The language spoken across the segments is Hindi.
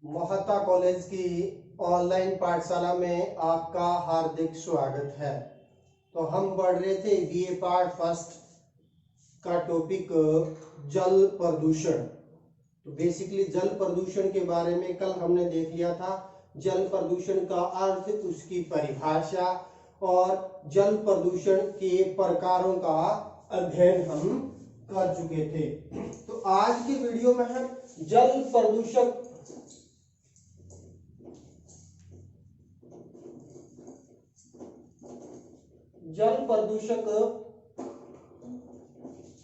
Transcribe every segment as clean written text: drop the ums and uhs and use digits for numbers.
महता कॉलेज की ऑनलाइन पाठशाला में आपका हार्दिक स्वागत है। तो हम पढ़ रहे थे बीए पार्ट फर्स्ट का टॉपिक जल प्रदूषण। तो बेसिकली जल प्रदूषण के बारे में कल हमने देख लिया था। जल प्रदूषण का अर्थ, उसकी परिभाषा और जल प्रदूषण के प्रकारों का अध्ययन हम कर चुके थे। तो आज की वीडियो में हम जल प्रदूषक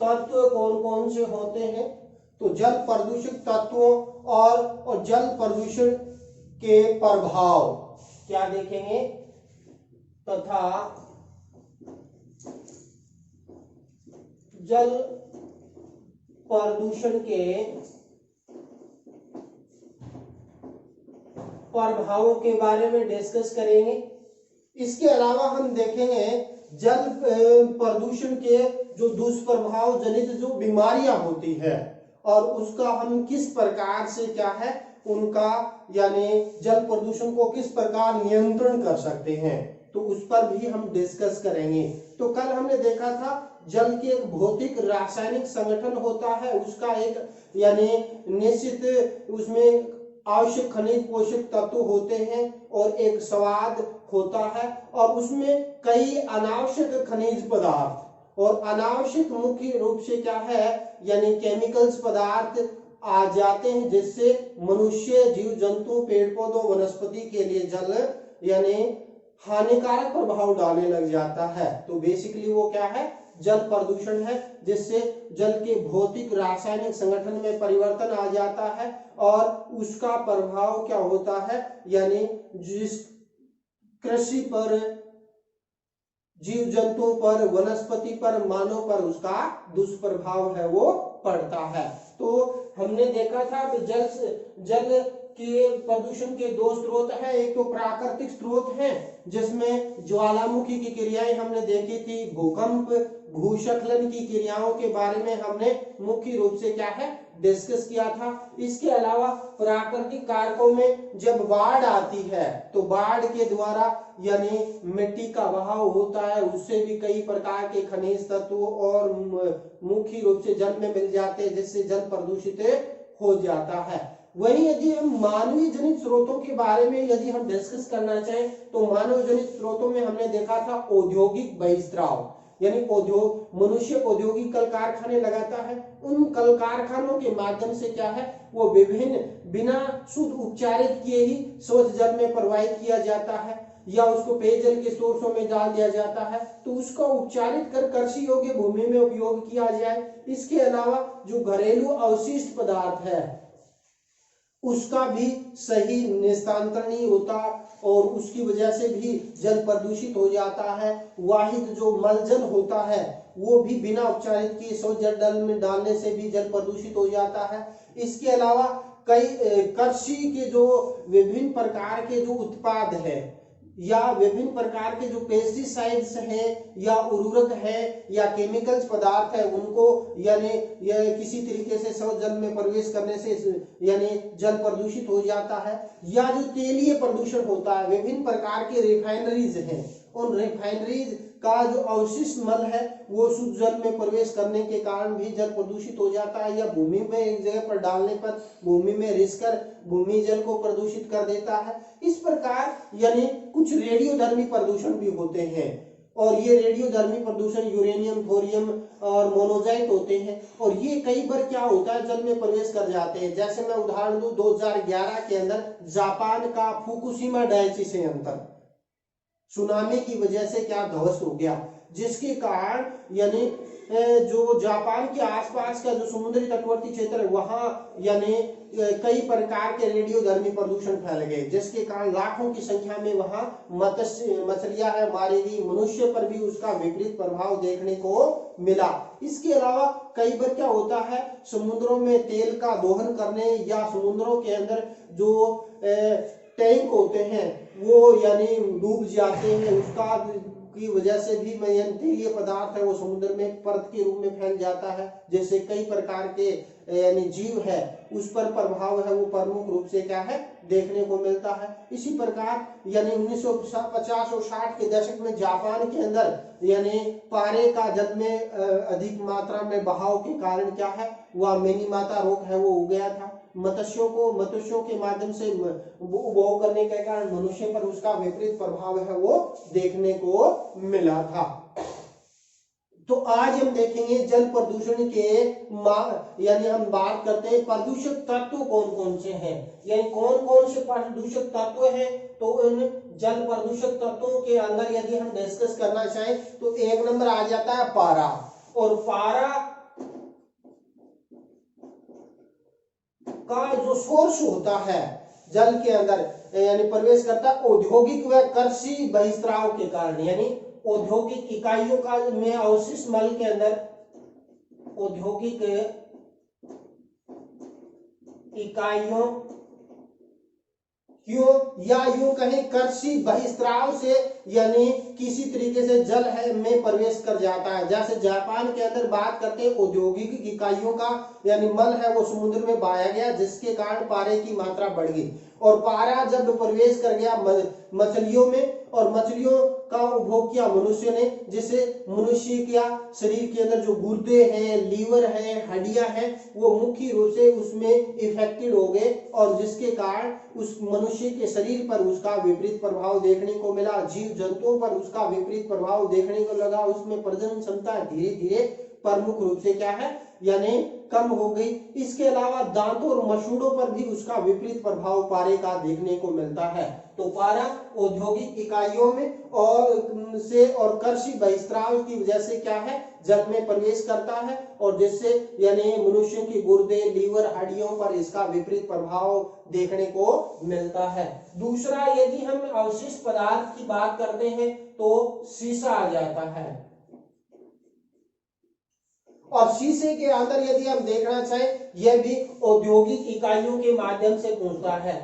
तत्व कौन कौन से होते हैं, तो जल प्रदूषक तत्वों और जल प्रदूषण के प्रभाव क्या देखेंगे तथा जल प्रदूषण के प्रभावों के बारे में डिस्कस करेंगे। इसके अलावा हम देखेंगे जल प्रदूषण के जो दुष्प्रभाव जनित जो बीमारियां होती है और उसका हम किस प्रकार से क्या है उनका यानी जल प्रदूषण को किस प्रकार नियंत्रण कर सकते हैं, तो उस पर भी हम डिस्कस करेंगे। तो कल हमने देखा था जल के एक भौतिक रासायनिक संगठन होता है, उसका एक यानी निश्चित उसमें आवश्यक खनिज पोषक तत्व होते हैं और एक स्वाद होता है और उसमें कई अनावश्यक खनिज पदार्थ और अनावश्यक मुख्य रूप से क्या है यानी केमिकल्स पदार्थ आ जाते हैं, जिससे मनुष्य, जीव जंतु, पेड़ पौधों, वनस्पति के लिए जल यानी हानिकारक प्रभाव डालने लग जाता है। तो बेसिकली वो क्या है, जल प्रदूषण है, जिससे जल के भौतिक रासायनिक संगठन में परिवर्तन आ जाता है और उसका प्रभाव क्या होता है यानी जिस कृषि पर, जीव जंतुओं पर, वनस्पति पर, मानव पर उसका दुष्प्रभाव है वो पड़ता है। तो हमने देखा था जल के प्रदूषण के दो स्रोत हैं। एक तो प्राकृतिक स्रोत है जिसमें ज्वालामुखी की क्रियाएं हमने देखी थी, भूकंप, भूस्खलन की क्रियाओं के बारे में हमने मुख्य रूप से क्या है डिस्कस किया था। इसके अलावा प्राकृतिक कारकों में जब बाढ़ आती है तो बाढ़ के द्वारा यानी मिट्टी का बहाव होता है, उससे भी कई प्रकार के खनिज तत्व और मुख्य रूप से जल में मिल जाते हैं, जिससे जल प्रदूषित हो जाता है। वहीं यदि हम मानवीय जनित स्रोतों के बारे में यदि हम डिस्कस करना चाहें तो मानव जनित स्रोतों में हमने देखा था औद्योगिक बहिस्राव यानी मनुष्य औद्योगिक कल कारखाने लगाता है, उन कल कारखानों के माध्यम से क्या है वो विभिन्न बिना शुद्ध उपचारित किए ही स्वच्छ जल में प्रवाहित किया जाता है या उसको पेयजल के सोर्सों में डाल दिया जाता है, तो उसका उपचारित कर कृषि योग्य भूमि में उपयोग किया जाए। इसके अलावा जो घरेलू अवशिष्ट पदार्थ है उसका भी सही निस्तारण नहीं होता और उसकी वजह से भी जल प्रदूषित हो जाता है। वाहित जो मलजल होता है वो भी बिना उपचारित किए स्वच्छ जल में डालने से भी जल प्रदूषित हो जाता है। इसके अलावा कई कृषि के जो विभिन्न प्रकार के जो उत्पाद है या विभिन्न प्रकार के जो पेस्टिसाइड्स हैं या उर्वरक है या केमिकल्स पदार्थ है उनको यानी किसी तरीके से स्वच्छ जल में प्रवेश करने से यानी जल प्रदूषित हो जाता है। या जो तेलीय प्रदूषण होता है, विभिन्न प्रकार के रिफाइनरीज हैं, उन रिफाइनरीज का जो अवशिष्ट मल है वो शुद्ध जल में प्रवेश करने के कारण भी जल प्रदूषित हो जाता है या भूमि में एक जगह पर डालने पर भूमि में रिसकर भूमि जल को प्रदूषित कर देता है। इस प्रकार यानी कुछ रेडियोधर्मी प्रदूषण भी होते हैं और ये रेडियोधर्मी प्रदूषण यूरेनियम, थोरियम और मोनोजाइट होते हैं और ये कई बार क्या होता है जल में प्रवेश कर जाते हैं। जैसे मैं उदाहरण दूं, 2011 के अंदर जापान का फुकुशिमा डाइची संयंत्र सुनामी की वजह से क्या ध्वस्त हो गया, जिसके कारण यानी जो जापान के आसपास का जो समुद्री तटवर्ती क्षेत्र है वहां यानी कई प्रकार के रेडियोधर्मी प्रदूषण फैल गए, जिसके कारण लाखों की संख्या में वहां मछलियां है मारी गई, मनुष्य पर भी उसका विपरीत प्रभाव देखने को मिला। इसके अलावा कई बार क्या होता है समुद्रों में तेल का दोहन करने या समुद्रों के अंदर जो टैंक होते हैं वो यानी डूब जाते हैं, उसका की वजह से भी तेलीय पदार्थ है वो समुद्र में परत के रूप में फैल जाता है, जैसे कई प्रकार के यानी जीव है उस पर प्रभाव है वो प्रमुख रूप से क्या है देखने को मिलता है। इसी प्रकार यानी 1950 और 60 के दशक में जापान के अंदर यानी पारे का जल में अधिक मात्रा में बहाव के कारण क्या है वह मिनीमाता रोग है वो हो गया था। मत्स्यों के माध्यम से उपभोग करने के कारण मनुष्य पर उसका विपरीत प्रभाव है वो देखने को मिला था। तो आज हम देखेंगे जल प्रदूषण के यानी हम बात करते हैं प्रदूषक तत्व कौन कौन से हैं, यानी कौन कौन से प्रदूषक तत्व हैं। तो इन जल प्रदूषक तत्वों के अंदर यदि हम डिस्कस करना चाहें तो एक नंबर आ जाता है पारा। और पारा का जो सोर्स होता है जल के अंदर यानी प्रवेश करता है औद्योगिक व कृषि बहिस्राव के कारण, यानी औद्योगिक इकाइयों का में अवशिष्ट मल के अंदर औद्योगिक इकाइयों क्यों या यूं कहें कृषि बहिस्राव से यानी किसी तरीके से जल है में प्रवेश कर जाता है। जैसे जापान के अंदर बात करते हैं औद्योगिक इकाइयों का यानी मल है वो समुद्र में बहाया गया जिसके कारण पारे की मात्रा बढ़ गई और पारा जब प्रवेश कर गया मछलियों में और मछलियों का उपभोग किया मनुष्य ने, जिससे मनुष्य का शरीर के अंदर जो गुर्दे हैं, लीवर है, हड्डियां हैं वो मुख्य रूप से उसमें इफेक्टेड हो गए और जिसके कारण उस मनुष्य के शरीर पर उसका विपरीत प्रभाव देखने को मिला। जीव जंतुओं पर उसका विपरीत प्रभाव देखने को लगा, उसमें प्रजनन क्षमता धीरे धीरे प्रमुख रूप से क्या है यानी कम हो गई। इसके अलावा दांतों और मसूड़ों पर भी उसका विपरीत प्रभाव पारे का देखने को मिलता है। तो पारा औद्योगिक इकाइयों में और कृषि बहिस्राव की वजह से क्या है जल में प्रवेश करता है और जिससे यानी मनुष्य के गुर्दे, लीवर, हड्डियों पर इसका विपरीत प्रभाव देखने को मिलता है। दूसरा यदि हम अवशिष्ट पदार्थ की बात करते हैं तो शीशा आ जाता है और शीशे के अंदर यदि हम देखना चाहें यह भी औद्योगिक इकाइयों के माध्यम से पहुंचता है।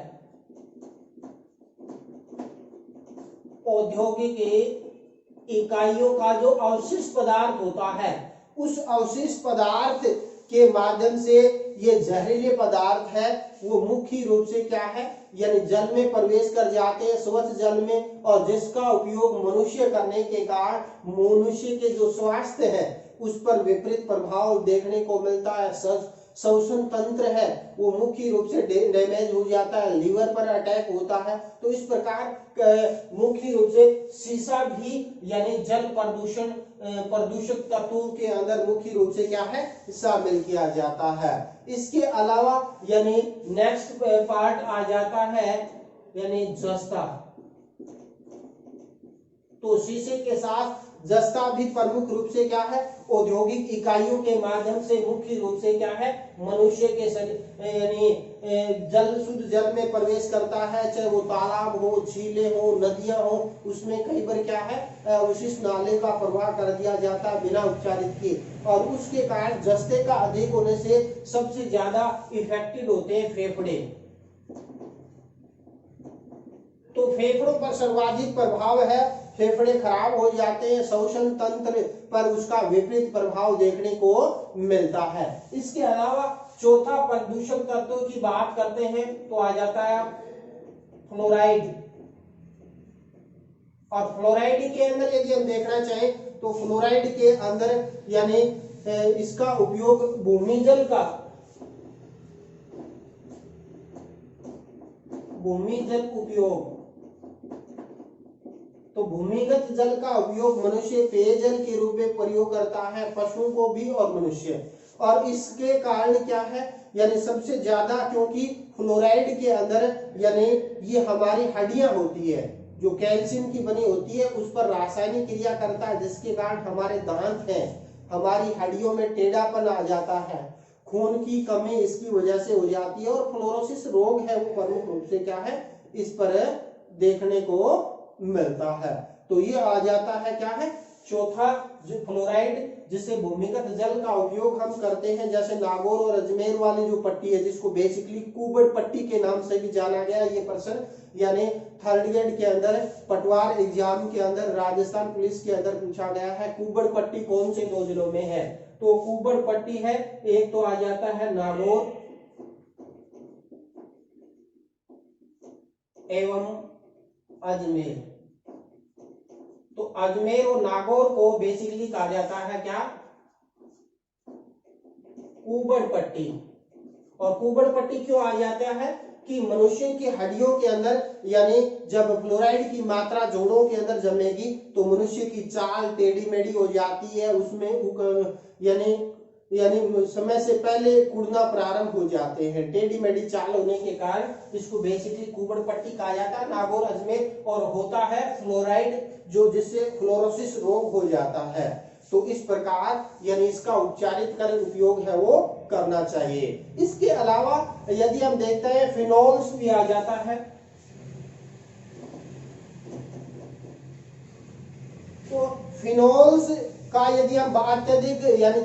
औद्योगिक इकाइयों का जो अवशिष्ट पदार्थ होता है उस अवशिष्ट पदार्थ के माध्यम से ये जहरीले पदार्थ है वो मुख्य रूप से क्या है यानी जल में प्रवेश कर जाते हैं स्वच्छ जल में और जिसका उपयोग मनुष्य करने के कारण मनुष्य के जो स्वास्थ्य है उस पर विपरीत प्रभाव देखने को मिलता है। श्वसन तंत्र है वो मुख्य रूप से डैमेज हो जाता है, लीवर पर अटैक होता है। तो इस प्रकार मुख्य रूप से शीशा भी यानी जल प्रदूषक तत्वों के अंदर मुख्य रूप से क्या है शामिल किया जाता है। इसके अलावा यानी नेक्स्ट पार्ट आ जाता है यानी जस्ता। तो शीशे के साथ जस्ता भी प्रमुख रूप से क्या है औद्योगिक इकाइयों के माध्यम से मुख्य रूप से क्या है मनुष्य के यानी शुद्ध जल में प्रवेश करता है, चाहे वो तालाब हो, झीलें हो, नदियां हो, उसमें कई बार क्या है विशिष्ट नाले का प्रवाह कर दिया जाता है बिना उपचारित किए और उसके कारण जस्ते का अधिक होने से सबसे ज्यादा इफेक्टेड होते हैं फेफड़े। तो फेफड़ों पर सर्वाधिक प्रभाव है, फेफड़े खराब हो जाते हैं, श्वसन तंत्र पर उसका विपरीत प्रभाव देखने को मिलता है। इसके अलावा चौथा प्रदूषक तत्व की बात करते हैं तो आ जाता है फ्लोराइड। और फ्लोराइड के अंदर यदि हम देखना चाहें तो फ्लोराइड के अंदर यानी इसका उपयोग भूमिजल उपयोग, तो भूमिगत जल का उपयोग मनुष्य पेयजल के रूप में प्रयोग करता है, पशुओं को भी और मनुष्य। और इसके कारण क्या है यानी सबसे ज्यादा क्योंकि फ्लोराइड के अंदर यानी ये हमारी हड्डियां होती है जो कैल्शियम की बनी होती है उस पर रासायनिक क्रिया करता है जिसके कारण हमारे दांत हैं, हमारी हड्डियों में टेढ़ापन आ जाता है, खून की कमी इसकी वजह से हो जाती है और फ्लोरोसिस रोग है वो प्रमुख रूप से क्या है इस पर देखने को मिलता है। तो ये आ जाता है क्या है चौथा जो फ्लोराइड जिससे भूमिगत जल का उपयोग हम करते हैं। जैसे नागौर और अजमेर वाली जो पट्टी है जिसको बेसिकली कुबड़ पट्टी के नाम से भी जाना गया, ये पर्सन यानी थर्ड ग्रेड के अंदर पटवार एग्जाम के अंदर राजस्थान पुलिस के अंदर पूछा गया है। कुबड़ पट्टी कौन से दो जिलों में है? तो कुबड़ पट्टी है, एक तो आ जाता है नागौर एवं अजमेर। तो अजमेर और नागौर को बेसिकली कहा जाता है क्या? कुबड़ पट्टी। और कुबड़ पट्टी क्यों आ जाता है कि मनुष्य की हड्डियों के अंदर यानी जब फ्लोराइड की मात्रा जोड़ों के अंदर जमेगी तो मनुष्य की चाल टेढ़ी मेढ़ी हो जाती है, उसमें यानी यानी समय से पहले कुड़ना प्रारंभ हो जाते हैं। टेढ़ी मेढ़ी चाल होने के कारण इसको बेसिकली कुबड़ पट्टी कहा जाता है, नागौर अजमेर। और होता है फ्लोराइड जो जिससे फ्लोरोसिस रोग हो जाता है। तो इस प्रकार यानी इसका उपचारित कर उपयोग है वो करना चाहिए। इसके अलावा यदि हम देखते हैं फिनोल्स भी आ जाता है। तो फिनोल्स का यदि हम अत्यधिक यानी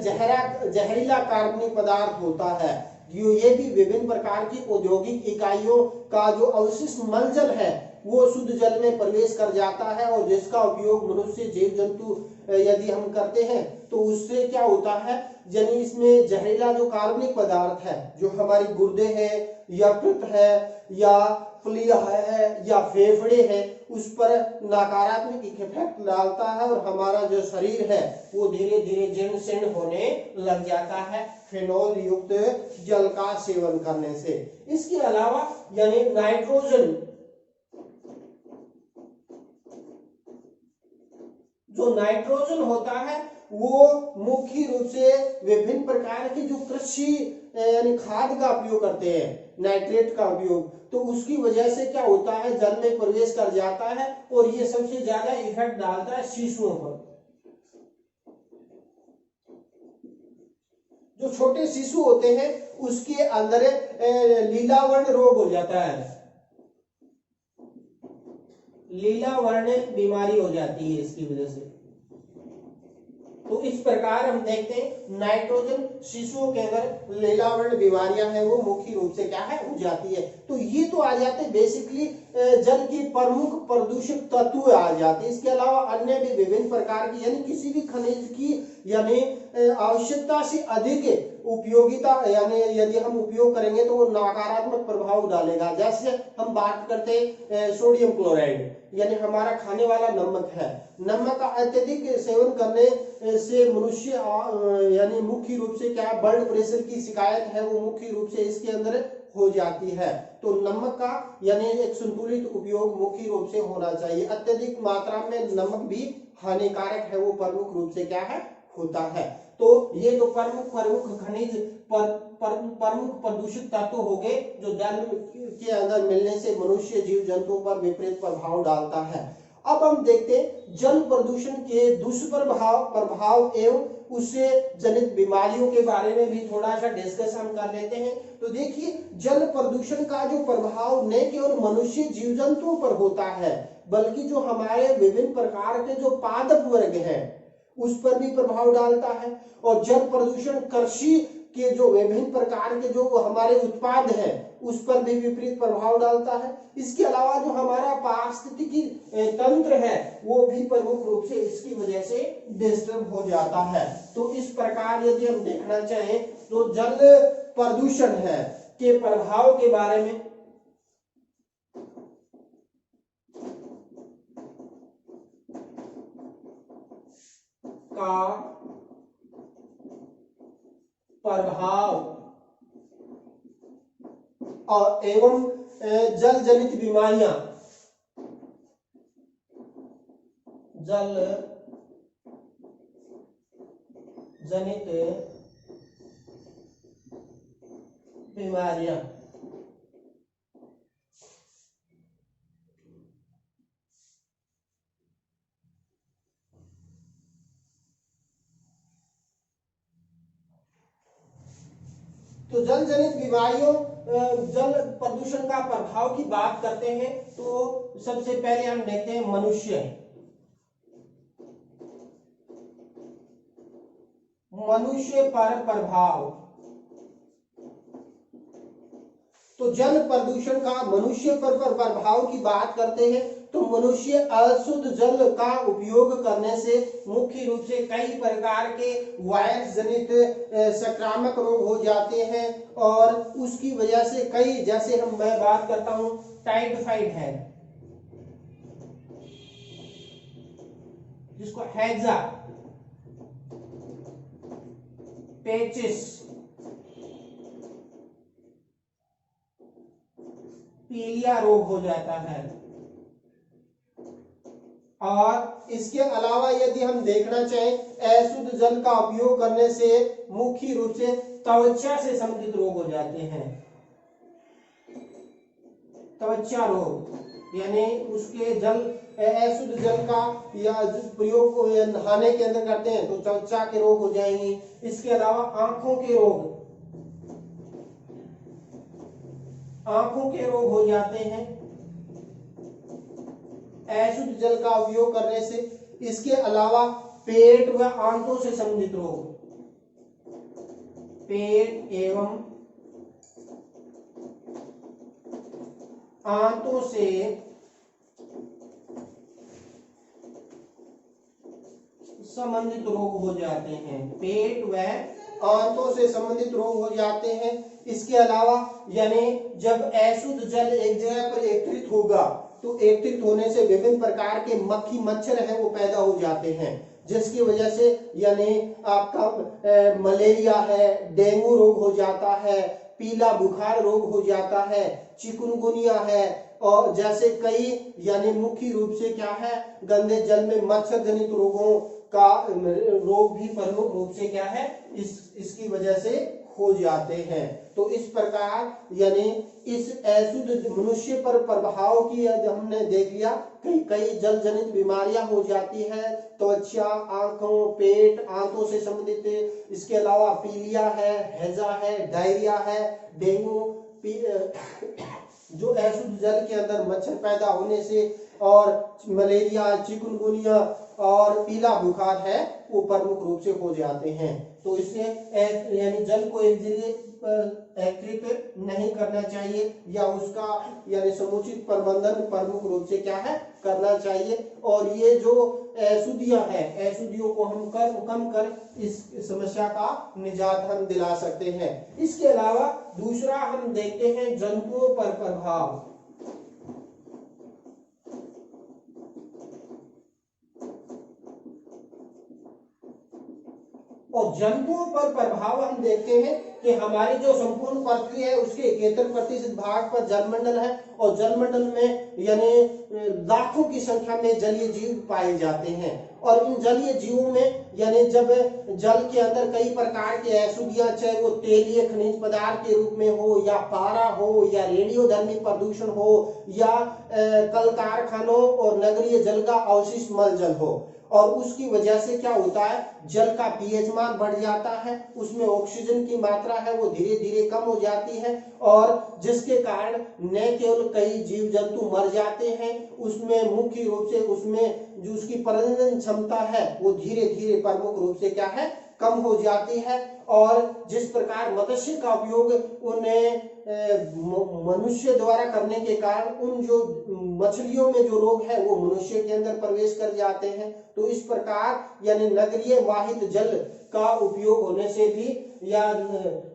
जहरीला कार्बनिक पदार्थ होता है, ये भी विभिन्न प्रकार की औद्योगिक इकाइयों का जो अवशिष्ट मलजल है वो शुद्ध जल में प्रवेश कर जाता है, और जिसका उपयोग मनुष्य जीव जंतु यदि हम करते हैं तो उससे क्या होता है, यानी इसमें जहरीला जो कार्बनिक पदार्थ है जो हमारी गुर्दे हैं, यकृत है, या प्लीहा है, या फेफड़े है, उस पर नकारात्मक इफेक्ट डालता है और हमारा जो शरीर है वो धीरे धीरे जीर्ण शीर्ण होने लग जाता है फिनोल युक्त जल का सेवन करने से। इसके अलावा यानी नाइट्रोजन, जो नाइट्रोजन होता है वो मुख्य रूप से विभिन्न प्रकार की जो कृषि यानी खाद का उपयोग करते हैं, नाइट्रेट का उपयोग, तो उसकी वजह से क्या होता है जल में प्रवेश कर जाता है और ये सबसे ज्यादा इफेक्ट डालता है शिशुओं पर। जो छोटे शिशु होते हैं उसके अंदर लीलावर्ण रोग हो जाता है, लीलावर्ण बीमारी हो जाती है इसकी वजह से। तो इस प्रकार हम देखते हैं नाइट्रोजन शिशुओं के अंदर लीलावर्ण बीमारियां हैं वो मुख्य रूप से क्या है हो जाती है। तो ये तो आ जाते बेसिकली जल की प्रमुख प्रदूषक तत्व आ जाते हैं। इसके अलावा अन्य भी विभिन्न प्रकार की यानी किसी भी खनिज की यानी आवश्यकता से अधिक उपयोगिता यानी यदि हम उपयोग करेंगे तो वो नकारात्मक प्रभाव डालेगा। जैसे हम बात करते हैं सोडियम क्लोराइड यानी हमारा खाने वाला नमक है, नमक का अत्यधिक सेवन करने से मनुष्य यानी मुख्य रूप से क्या ब्लड प्रेशर की शिकायत है वो मुख्य रूप से इसके अंदर हो जाती है। तो नमक का यानी एक संतुलित उपयोग मुख्य रूप से होना चाहिए। अत्यधिक मात्रा में नमक भी हानिकारक है, वो प्रमुख रूप से क्या है होता है। तो ये तो प्रमुख खनिज प्रमुख प्रदूषित तत्व हो गए जो जल के अंदर मिलने से मनुष्य जीव जंतुओं पर विपरीत प्रभाव डालता है। अब हम देखते हैं जल प्रदूषण के दुष्प्रभाव एवं उससे जनित बीमारियों के बारे में भी थोड़ा सा डिस्कस हम कर लेते हैं। तो देखिए जल प्रदूषण का जो प्रभाव न केवल मनुष्य जीव जंतुओं पर होता है बल्कि जो हमारे विभिन्न प्रकार के जो पादप वर्ग हैं उस पर भी प्रभाव डालता है। और जल प्रदूषण कृषि के जो विभिन्न प्रकार के जो हमारे उत्पाद हैं उस पर भी विपरीत प्रभाव डालता है। इसके अलावा जो हमारा पारिस्थितिकी तंत्र है वो भी प्रमुख रूप से इसकी वजह से डिस्टर्ब हो जाता है। तो इस प्रकार यदि हम देखना चाहें तो जल प्रदूषण है के प्रभाव के बारे में का प्रभाव और एवं जल जनित बीमारियां, जल जनित बीमारियां तो जल जनित बीमारियों जल प्रदूषण का प्रभाव की बात करते हैं तो सबसे पहले हम देखते हैं मनुष्य पर प्रभाव। तो जल प्रदूषण का मनुष्य पर प्रभाव की बात करते हैं तो मनुष्य अशुद्ध जल का उपयोग करने से मुख्य रूप से कई प्रकार के वायरस जनित संक्रामक रोग हो जाते हैं और उसकी वजह से कई, जैसे मैं बात करता हूं टाइफाइड है, जिसको हैजा, पेचिस, पीलिया रोग हो जाता है। और इसके अलावा यदि हम देखना चाहें अशुद्ध जल का उपयोग करने से मुख्य रूप से त्वचा से संबंधित रोग हो जाते हैं। त्वचा रोग यानी उसके जल, अशुद्ध जल का या प्रयोग नहाने के अंदर करते हैं तो त्वचा के रोग हो जाएंगे। इसके अलावा आंखों के रोग, आंखों के रोग हो जाते हैं अशुद्ध जल का उपयोग करने से। इसके अलावा पेट व आंतों से संबंधित रोग, पेट एवं आंतों से संबंधित रोग हो जाते हैं, पेट व आंतों से संबंधित रोग हो जाते हैं। इसके अलावा यानी जब अशुद्ध जल एक जगह पर एकत्रित होगा तो एकत्रित होने से विभिन्न प्रकार के मक्खी मच्छर है वो पैदा हो जाते हैं, जिसकी वजह से यानी आपका मलेरिया है, डेंगू रोग हो जाता है, पीला बुखार रोग हो जाता है, चिकुनगुनिया है और जैसे कई यानी मुख्य रूप से क्या है गंदे जल में मच्छर जनित रोगों का रोग भी प्रमुख रूप से क्या है इसकी वजह से हो जाते हैं। तो इस प्रकार यानी इस अशुद्ध मनुष्य पर प्रभाव की हमने देख लिया, कई जल जनित बीमारियां हो जाती है, त्वचा, आंखों, पेट, आंतों से संबंधित। इसके अलावा पीलिया है, हैजा है, डायरिया है, डेंगू, जो अशुद्ध जल के अंदर मच्छर पैदा होने से, और मलेरिया, चिकुनगुनिया और पीला बुखार है वो प्रमुख रूप से हो जाते हैं। तो इससे यानी जल को एक जगह एकत्रित नहीं करना चाहिए या उसका यानी समुचित प्रबंधन प्रमुख रूप से क्या है करना चाहिए। और ये जो अशुद्धियां हैं, अशुद्धियों को हम कम कर इस समस्या का निजात हम दिला सकते हैं। इसके अलावा दूसरा हम देखते हैं जंतुओं पर प्रभाव। और जंतुओं पर प्रभाव हम देखते हैं कि हमारी जो संपूर्ण पृथ्वी है उसके 71% भाग पर जलमंडल है और जलमंडल में यानी लाखों की संख्या में जलीय जीव पाए जाते हैं। और इन जलीय जीवों में यानी जब जल के अंदर कई प्रकार के अशुद्धियां, चाहे वो तेलीय खनिज पदार्थ के रूप में हो या पारा हो या रेडियोधर्मी प्रदूषण हो या कल कारखानों और नगरीय जल का अवशिष्ट मल जल हो, और उसकी वजह से क्या होता है जल का पीएच मान बढ़ जाता है, उसमें ऑक्सीजन की मात्रा है वो धीरे धीरे कम हो जाती है और जिसके कारण न केवल कई जीव जंतु मर जाते हैं, उसमें मुख्य रूप से उसमें जो उसकी प्रजनन क्षमता है वो धीरे धीरे प्रमुख रूप से क्या है कम हो जाती है। और जिस प्रकार मत्स्य का उपयोग उन्हें मनुष्य द्वारा करने के कारण उन जो मछलियों में जो रोग है वो मनुष्य के अंदर प्रवेश कर जाते हैं। तो इस प्रकार यानी नगरीय वाहित जल का उपयोग होने से भी या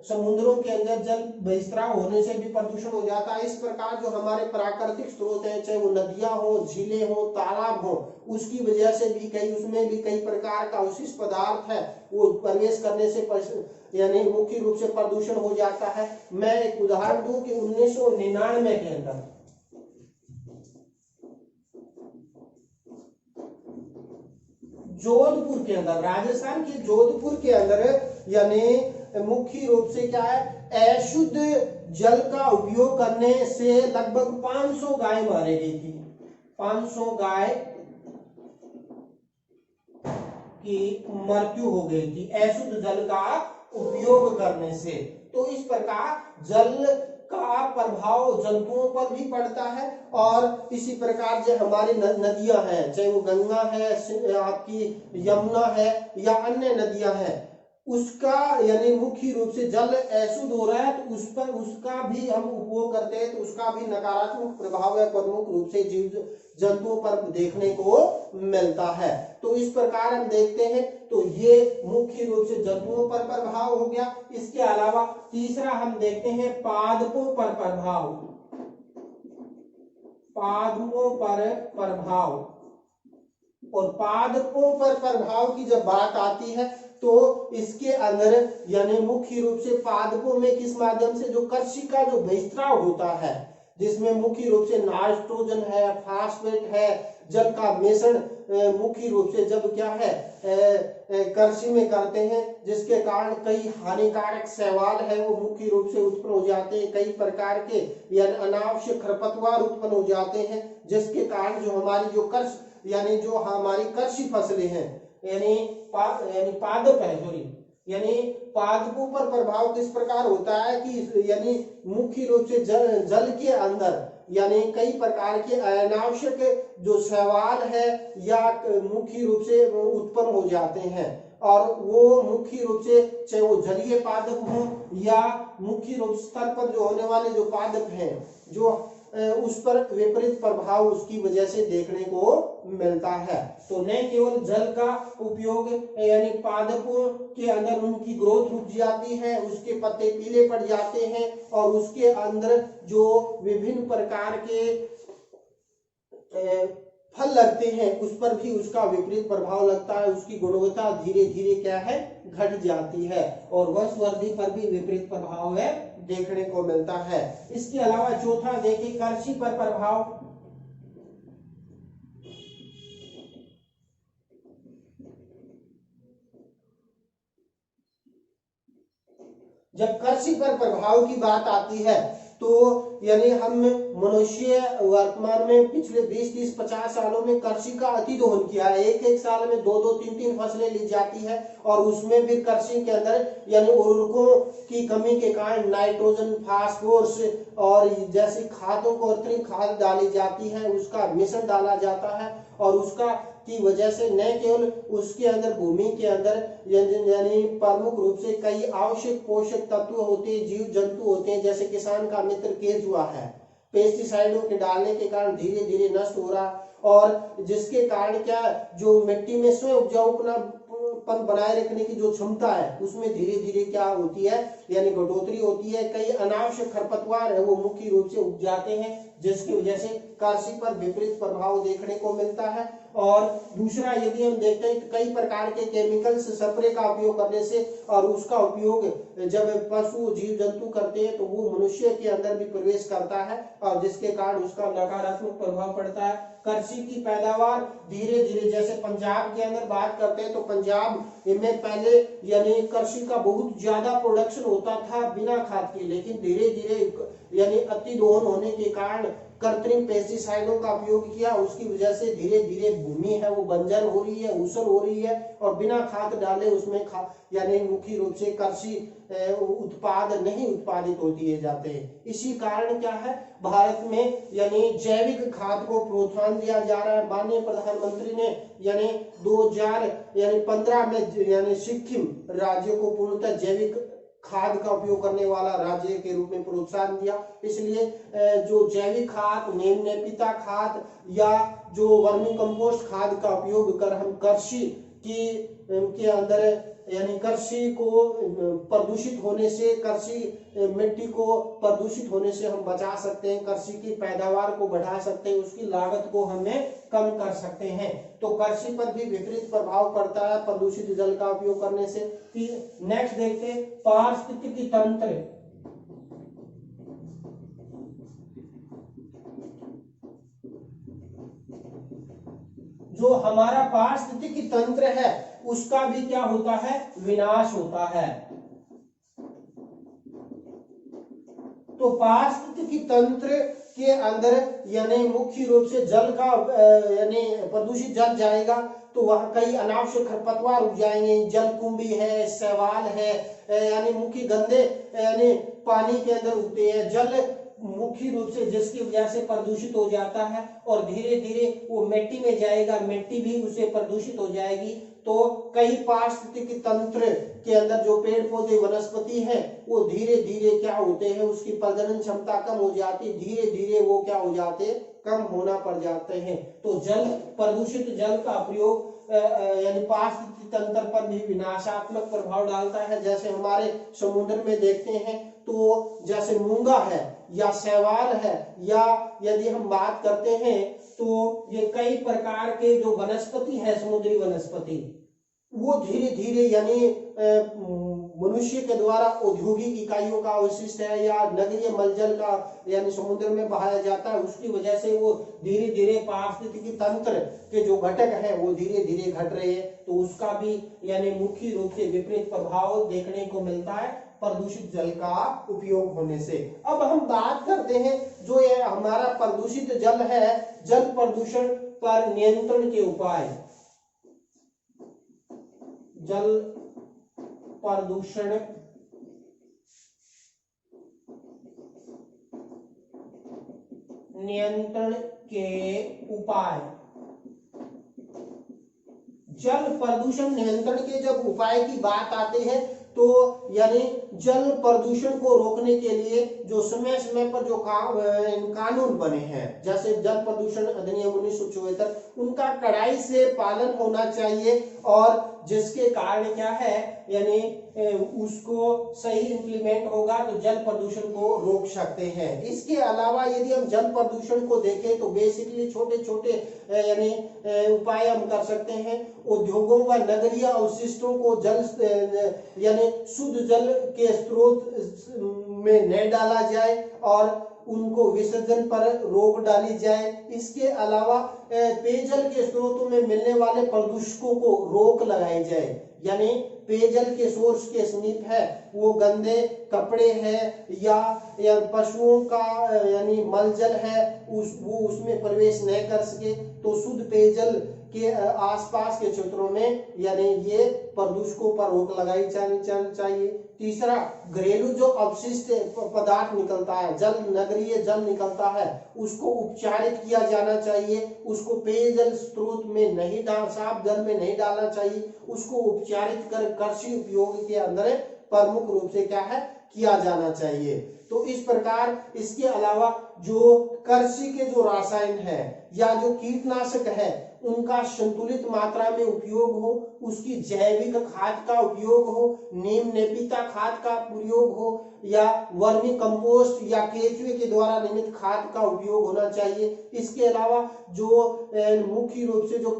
समुद्रों के अंदर जल बहिस्त्राव होने से भी प्रदूषण हो जाता है। इस प्रकार जो हमारे प्राकृतिक स्रोत हैं, चाहे वो नदियां हो, झीलें हो, तालाब हो, उसकी वजह से भी उसमें भी कई प्रकार का अवशिष्ट पदार्थ है वो प्रवेश करने से यानी मुख्य रूप से प्रदूषण हो जाता है। मैं एक उदाहरण दूं कि 1999 के अंदर जोधपुर के अंदर, राजस्थान के जोधपुर के अंदर यानी मुख्य रूप से क्या है अशुद्ध जल का उपयोग करने से लगभग 500 गाय मारी गई थी। 500 गाय की मृत्यु हो गई थी अशुद्ध जल का उपयोग करने से। तो इस प्रकार जल का प्रभाव जंतुओं पर भी पड़ता है और इसी प्रकार जो हमारी नदियां हैं, चाहे वो गंगा है, आपकी यमुना है या अन्य नदियां हैं, उसका यानी मुख्य रूप से जल अशुद्ध हो रहा है तो उस पर उसका भी हम उपयोग करते हैं तो उसका भी नकारात्मक प्रभाव है प्रमुख रूप से जीव जंतुओं पर देखने को मिलता है। तो इस प्रकार हम देखते हैं तो ये मुख्य रूप से जंतुओं पर प्रभाव हो गया। इसके अलावा तीसरा हम देखते हैं पादपों पर प्रभाव। पादपों पर प्रभाव, और पादपों पर प्रभाव की जब बात आती है तो इसके अंदर यानी मुख्य रूप से पादपों में किस माध्यम से जो कृषि का जो बहिस्राव होता है जिसमें मुख्य रूप से नाइट्रोजन है, फास्फेट है, जल का मिश्रण मुख्य रूप से जब क्या है कृषि में करते हैं जिसके कारण कई हानिकारक शैवाल है वो मुख्य रूप से उत्पन्न हो जाते हैं, कई प्रकार के यानी अनावश्यक खरपतवार उत्पन्न हो जाते हैं जिसके कारण जो हमारी जो कृषि यानी जो हमारी कृषि फसलें हैं यानी पादप है सॉरी यानी पादपों पर प्रभाव किस प्रकार होता है कि यानी मुख्य रूप से जल के अंदर यानी कई प्रकार के अनावश्यक जो शैवाल है या मुख्य रूप से उत्पन्न हो जाते हैं और वो मुख्य रूप से चाहे वो जलीय पादप हो या मुख्य रूप स्तर पर जो होने वाले जो पादप हैं जो उस पर विपरीत प्रभाव उसकी वजह से देखने को मिलता है। तो न केवल जल का उपयोग यानी पादपों के अंदर उनकी ग्रोथ रुक जाती है, उसके पत्ते पीले पड़ जाते हैं और उसके अंदर जो विभिन्न प्रकार के फल लगते हैं उस पर भी उसका विपरीत प्रभाव लगता है, उसकी गुणवत्ता धीरे धीरे क्या है घट जाती है और वंशवृद्धि पर भी विपरीत प्रभाव है देखने को मिलता है। इसके अलावा चौथा देखिए कृषि पर प्रभाव। जब कृषि पर प्रभाव की बात आती है तो यानी हम मनुष्य वर्तमान में पिछले 20, 30, 50 सालों में कृषि का अति दोहन किया है। एक साल में 2, 3 फसलें ली जाती है और उसमें भी कृषि के अंदर यानी उर्वरकों की कमी के कारण नाइट्रोजन, फास्फोरस और जैसी खादों को कृत्रिम खाद डाली जाती है, उसका मिश्रण डाला जाता है और उसका की वजह से न केवल उसके अंदर भूमि के अंदर यानी प्रमुख रूप से कई आवश्यक पोषक तत्व होते हैं, जीव जंतु होते हैं, जैसे किसान का मित्र केंचुआ है, पेस्टिसाइडों के डालने के कारण धीरे धीरे नष्ट हो रहा और जिसके कारण क्या जो मिट्टी में स्वयं उपजाऊपन बनाए रखने की जो क्षमता है उसमें धीरे धीरे क्या होती है यानी बढ़ोतरी होती है। कई अनावश्यक खरपतवार है वो मुख्य रूप से उग जाते हैं जिसकी वजह से कृषि पर विपरीत प्रभाव देखने को मिलता है। और दूसरा यदि हम देखते हैं कई प्रकार के केमिकल्स स्प्रे का उपयोग करने से और उसका उपयोग जब पशु जीव जंतु करते हैं तो वो मनुष्य के अंदर भी प्रवेश करता है और जिसके कारण उसका नकारात्मक प्रभाव पड़ता है। कृषि की पैदावार धीरे धीरे जैसे पंजाब के अंदर बात करते हैं तो पंजाब में पहले यानी कृषि का बहुत ज्यादा प्रोडक्शन होता था बिना खाद के, लेकिन धीरे धीरे यानी अति दोहन होने के कारण कृत्रिम पेस्टिसाइडों का उपयोग किया, उसकी वजह से धीरे धीरे भूमि है वो बंजर हो रही है, ऊसर हो रही है और बिना खाद डाले उसमें यानी मुख्य रूप से कृषि उत्पाद नहीं उत्पादित होती है जाते हैं। इसी कारण क्या है भारत में यानी जैविक खाद को प्रोत्साहन दिया जा रहा है। माननीय प्रधानमंत्री ने यानी 2015 में यानी सिक्किम राज्य को पूर्णतः जैविक खाद का उपयोग करने वाला राज्य के रूप में प्रोत्साहन दिया। इसलिए जो जैविक खाद, नीम नेपिता खाद या जो वर्मी कंपोस्ट खाद का उपयोग कर हम कृषि के अंदर यानी कृषि को प्रदूषित होने से, कृषि मिट्टी को प्रदूषित होने से हम बचा सकते हैं, कृषि की पैदावार को बढ़ा सकते हैं, उसकी लागत को हमें कम कर सकते हैं। तो कृषि पर भी विपरीत प्रभाव पड़ता है प्रदूषित जल का उपयोग करने से। नेक्स्ट देखते हैं पारिस्थितिकी तंत्र। जो हमारा पारिस्थितिकी तंत्र है उसका भी क्या होता है विनाश होता है। तो पारिस्थितिकी तंत्र के अंदर यानी मुख्य रूप से जल का यानी प्रदूषित जल जाएगा तो वहां कई अनावश्यक खरपतवार उग जाएंगे, जलकुंभी है, शैवाल है, यानी मुख्य गंदे यानी पानी के अंदर उगते हैं, जल मुख्य रूप से जिसकी वजह से प्रदूषित हो जाता है और धीरे धीरे वो मिट्टी में जाएगा, मिट्टी भी उससे प्रदूषित हो जाएगी। तो कई पारिस्थितिकी तंत्र के अंदर जो पेड़ पौधे वनस्पति है वो धीरे धीरे क्या होते हैं, उसकी प्रजनन क्षमता कम हो जाती, धीरे धीरे वो क्या हो जाते, कम होना पड़ जाते हैं। तो जल प्रदूषित जल का प्रयोग यानी पारिस्थितिकी तंत्र पर भी विनाशात्मक प्रभाव डालता है। जैसे हमारे समुद्र में देखते हैं तो जैसे मूंगा है या शैवाल है, या यदि हम बात करते हैं तो ये कई प्रकार के जो वनस्पति है, समुद्री वनस्पति, वो धीरे धीरे यानी मनुष्य के द्वारा औद्योगिक इकाइयों का अवशिष्ट है या नगरीय मलजल का यानी समुद्र में बहाया जाता है, उसकी वजह से वो धीरे धीरे पारिस्थितिकी तंत्र के जो घटक है वो धीरे धीरे घट रहे हैं। तो उसका भी यानी मुख्य रूप से विपरीत प्रभाव देखने को मिलता है प्रदूषित जल का उपयोग होने से। अब हम बात करते हैं जो ये हमारा प्रदूषित जल है, जल प्रदूषण पर नियंत्रण के उपाय। जल प्रदूषण नियंत्रण के उपाय। जल प्रदूषण नियंत्रण के जब उपाय की बात आते हैं तो यानी जल प्रदूषण को रोकने के लिए जो समय समय पर जो कानून बने हैं, जैसे जल प्रदूषण अधिनियम 1974, उनका कड़ाई से पालन होना चाहिए और जिसके कारण क्या है यानी उसको सही इंप्लीमेंट होगा तो जल प्रदूषण को रोक सकते हैं। इसके अलावा यदि हम जल प्रदूषण को देखें तो बेसिकली छोटे छोटे यानी उपाय हम कर सकते हैं। उद्योगों व नगरीय अवशिष्टों को जल यानी शुद्ध जल के स्रोत में न डाला जाए और उनको विसर्जन पर रोक डाली जाए। इसके अलावा पेयजल के स्रोतों में मिलने वाले प्रदूषकों को रोक लगाई जाए, यानी पेयजल के सोर्स के समीप है वो गंदे कपड़े हैं या पशुओं का यानी मलजल है वो उसमें प्रवेश न कर सके, तो शुद्ध पेयजल के आसपास के क्षेत्रों में यानी ये प्रदूषकों पर रोक लगाई जानी चाहिए। तीसरा, घरेलू जो अपशिष्ट पदार्थ निकलता है, जल नगरीय जल निकलता है, उसको उपचारित किया जाना चाहिए, उसको पेयजल स्रोत में नहीं साफ जल में नहीं डालना चाहिए, उसको उपचारित कर कृषि उपयोग के अंदर प्रमुख रूप से क्या है किया जाना चाहिए। तो इस प्रकार इसके अलावा जो कृषि के जो रसायन है या जो कीटनाशक है उनका संतुलित मात्रा में उपयोग हो, उसकी जैविक खाद का उपयोग हो, नीम नेपिता खाद का प्रयोग हो या वर्मी कंपोस्ट या केचुए के द्वारा निर्मित खाद का उपयोग होना चाहिए। इसके अलावा जो मुख्य रूप से जो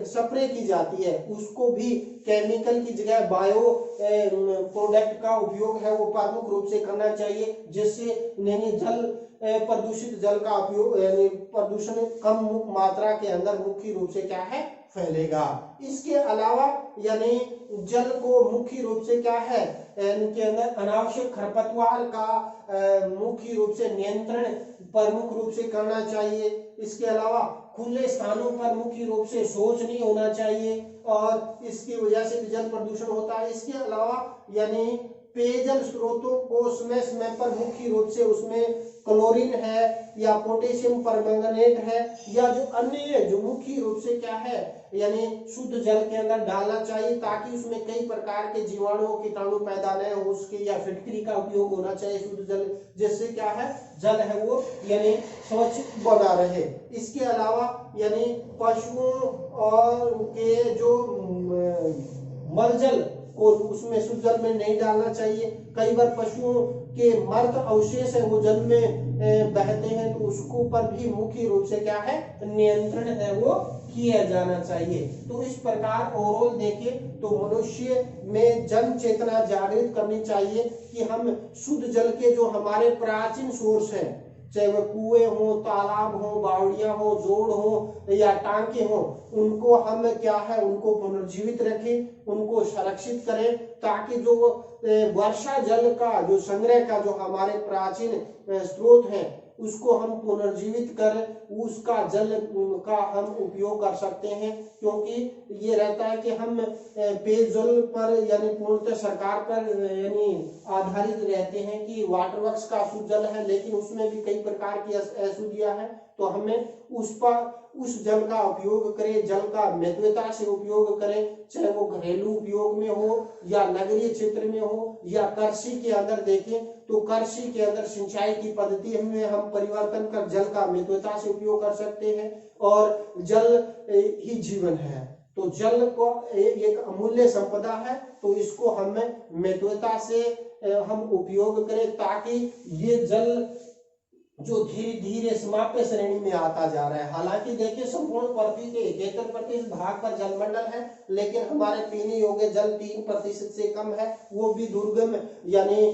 स्प्रे की जाती है उसको भी केमिकल की जगह बायो प्रोडक्ट का उपयोग है वो प्रमुख रूप से करना चाहिए, जिससे जल प्रदूषित जल का उपयोग यानी प्रदूषण कम मात्रा के अंदर मुख्य रूप से क्या है फैलेगा। इसके अलावा यानी जल को मुख्य रूप से क्या है इनके अंदर अनावश्यक खरपतवार का मुख्य रूप से नियंत्रण प्रमुख रूप से करना चाहिए। इसके अलावा खुले स्थानों पर मुख्य रूप से शौच नहीं होना चाहिए और इसकी वजह से भी जल प्रदूषण होता है। इसके अलावा यानी पेयजल स्रोतों को समय समय पर मुख्य रूप से उसमें क्लोरीन है या पोटेशियम परमैंगनेट है या जो अन्य जो मुख्य रूप से क्या है यानी शुद्ध जल के अंदर डालना चाहिए, ताकि उसमें कई प्रकार के जीवाणु कीटाणु पैदा न हो उसके, या फिटकरी का उपयोग होना चाहिए शुद्ध जल, जिससे क्या है जल है वो यानी स्वच्छ बना रहे। इसके अलावा यानी पशुओं और के जो मलजल को उसमें शुद्ध जल में नहीं डालना चाहिए। कई बार पशुओं के मर्त अवशेष है वो जल में बहते हैं तो उसको पर भी मुख्य रूप से क्या है नियंत्रण है वो किया जाना चाहिए। तो इस प्रकार ओवरऑल देखें तो मनुष्य में जन चेतना जागृत करनी चाहिए कि हम शुद्ध जल के जो हमारे प्राचीन सोर्स हैं, चाहे वह कुएं हो, तालाब हो, बावड़ियां हो, जोड़ हो या टांके हो, उनको हम क्या है उनको पुनर्जीवित रखें, उनको संरक्षित करें, ताकि जो वर्षा जल का जो संग्रह का जो हमारे प्राचीन स्रोत हैं उसको हम पुनर्जीवित कर उसका जल का हम उपयोग कर सकते हैं, क्योंकि ये रहता है कि हम पेयजल पर यानी पूर्णतः सरकार पर यानी आधारित रहते हैं कि वाटर वर्क्स का शुद्ध जल है, लेकिन उसमें भी कई प्रकार की अशुद्धियां हैं। तो हमें उस जल का उपयोग करें, जल का मितव्यता से उपयोग करें, चाहे वो घरेलू उपयोग में हो या नगरीय क्षेत्र में हो या कृषि के अंदर देखें तो कृषि के अंदर सिंचाई की पद्धति में हम परिवर्तन कर जल का मितव्यता से उपयोग कर सकते हैं। और जल ही जीवन है, तो जल को एक अमूल्य संपदा है, तो इसको हमें मितव्यता से हम उपयोग करें, ताकि ये जल जो धीरे धीरे समाप्य श्रेणी में आता जा रहा है। हालांकि देखिए संपूर्ण पृथ्वी के 71% भाग पर जलमंडल है, लेकिन हमारे पीने योग्य जल 3% से कम है, वो भी दुर्गम यानी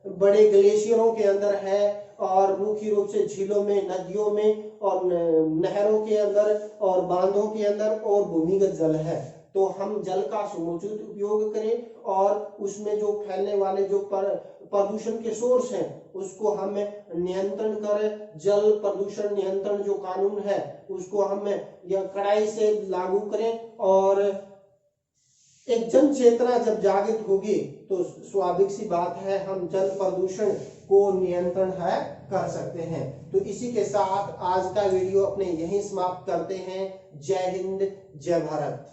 बड़े ग्लेशियरों के अंदर है, और मुख्य रूप से झीलों में, नदियों में और नहरों के अंदर और बांधों के अंदर और भूमिगत जल है। तो हम जल का समुचित उपयोग करें और उसमें जो फैलने वाले जो प्रदूषण के सोर्स हैं उसको हमें नियंत्रण करें। जल प्रदूषण नियंत्रण जो कानून है उसको हमें यह कड़ाई से लागू करें, और एक जन चेतना जब जागृत होगी तो स्वाभाविक सी बात है हम जल प्रदूषण को नियंत्रण है कर सकते हैं। तो इसी के साथ आज का वीडियो अपने यहीं समाप्त करते हैं। जय हिंद, जय भारत।